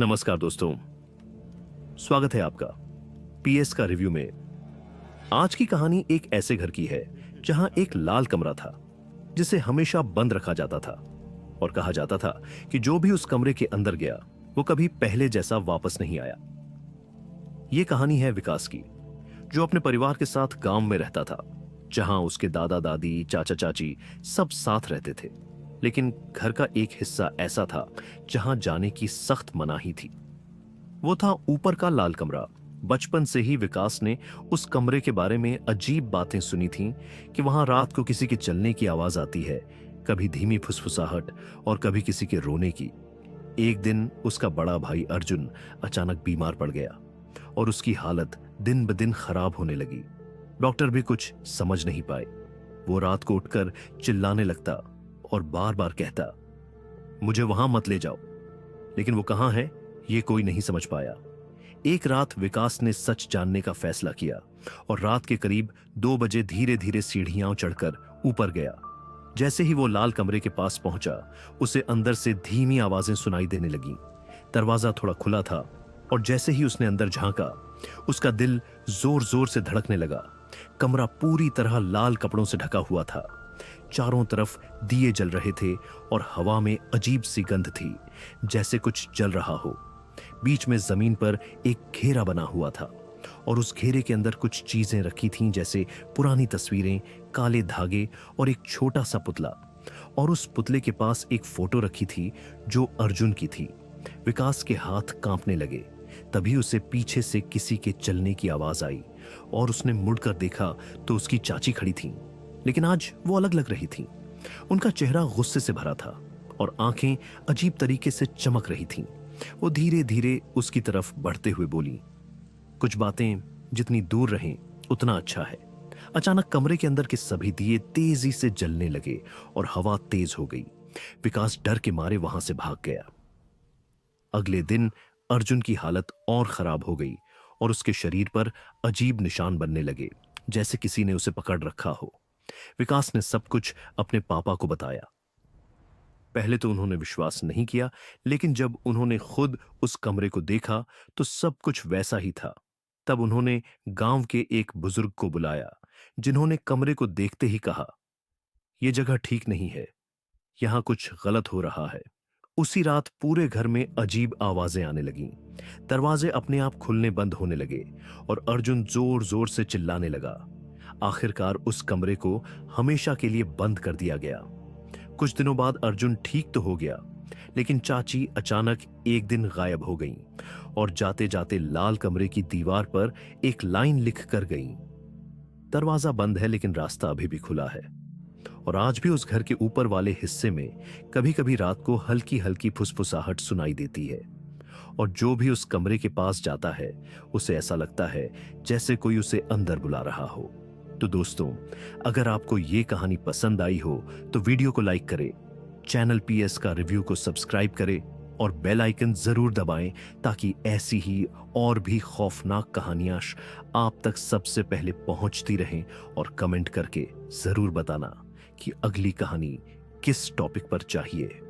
नमस्कार दोस्तों, स्वागत है आपका पीएस का रिव्यू में। आज की कहानी एक ऐसे घर की है जहां एक लाल कमरा था जिसे हमेशा बंद रखा जाता था और कहा जाता था कि जो भी उस कमरे के अंदर गया वो कभी पहले जैसा वापस नहीं आया। यह कहानी है विकास की, जो अपने परिवार के साथ गांव में रहता था, जहां उसके दादा दादी, चाचा चाची सब साथ रहते थे। लेकिन घर का एक हिस्सा ऐसा था जहां जाने की सख्त मनाही थी। वो था ऊपर का लाल कमरा। बचपन से ही विकास ने उस कमरे के बारे में अजीब बातें सुनी थीं कि वहां रात को किसी के चलने की आवाज आती है, कभी धीमी फुसफुसाहट और कभी किसी के रोने की। एक दिन उसका बड़ा भाई अर्जुन अचानक बीमार पड़ गया और उसकी हालत दिन ब दिन खराब होने लगी। डॉक्टर भी कुछ समझ नहीं पाए। वो रात को उठकर चिल्लाने लगता और बार बार कहता, मुझे वहां मत ले जाओ। लेकिन वो कहां है ये कोई नहीं समझ पाया। एक रात विकास ने सच जानने का फैसला किया और रात के करीब 2 बजे धीरे धीरे सीढ़ियां चढ़कर ऊपर गया। जैसे ही वो लाल कमरे के पास पहुंचा, उसे अंदर से धीमी आवाजें सुनाई देने लगी। दरवाजा थोड़ा खुला था और जैसे ही उसने अंदर झांका, उसका दिल जोर जोर से धड़कने लगा। कमरा पूरी तरह लाल कपड़ों से ढका हुआ था। चारों तरफ दिए जल रहे थे और हवा में अजीब सी गंध थी, जैसे कुछ जल रहा हो। बीच में जमीन पर एक घेरा बना हुआ था और उस घेरे के अंदर कुछ चीजें रखी थीं, जैसे पुरानी तस्वीरें, काले धागे और एक छोटा सा पुतला। और उस पुतले के पास एक फोटो रखी थी जो अर्जुन की थी। विकास के हाथ कांपने लगे। तभी उसे पीछे से किसी के चलने की आवाज आई और उसने मुड़कर देखा तो उसकी चाची खड़ी थीं। लेकिन आज वो अलग लग रही थीं। उनका चेहरा गुस्से से भरा था और आंखें अजीब तरीके से चमक रही थीं। वो धीरे धीरे उसकी तरफ बढ़ते हुए बोली, कुछ बातें जितनी दूर रहें उतना अच्छा है। अचानक कमरे के अंदर के सभी दिए तेजी से जलने लगे और हवा तेज हो गई। विकास डर के मारे वहां से भाग गया। अगले दिन अर्जुन की हालत और खराब हो गई और उसके शरीर पर अजीब निशान बनने लगे, जैसे किसी ने उसे पकड़ रखा हो। विकास ने सब कुछ अपने पापा को बताया। पहले तो उन्होंने विश्वास नहीं किया, लेकिन जब उन्होंने खुद उस कमरे को देखा तो सब कुछ वैसा ही था। तब उन्होंने गांव के एक बुजुर्ग को बुलाया, जिन्होंने कमरे को देखते ही कहा, यह जगह ठीक नहीं है, यहां कुछ गलत हो रहा है। उसी रात पूरे घर में अजीब आवाजें आने लगीं। दरवाजे अपने आप खुलने बंद होने लगे और अर्जुन जोर जोर से चिल्लाने लगा। आखिरकार उस कमरे को हमेशा के लिए बंद कर दिया गया। कुछ दिनों बाद अर्जुन ठीक तो हो गया, लेकिन चाची अचानक एक दिन गायब हो गईं और जाते जाते लाल कमरे की दीवार पर एक लाइन लिख कर गईं, दरवाजा बंद है लेकिन रास्ता अभी भी खुला है। और आज भी उस घर के ऊपर वाले हिस्से में कभी कभी रात को हल्की हल्की फुसफुसाहट सुनाई देती है और जो भी उस कमरे के पास जाता है उसे ऐसा लगता है जैसे कोई उसे अंदर बुला रहा हो। तो दोस्तों, अगर आपको ये कहानी पसंद आई हो तो वीडियो को लाइक करें, चैनल पीएस का रिव्यू को सब्सक्राइब करें और बेल आइकन जरूर दबाएं ताकि ऐसी ही और भी खौफनाक कहानियां आप तक सबसे पहले पहुंचती रहें। और कमेंट करके जरूर बताना कि अगली कहानी किस टॉपिक पर चाहिए।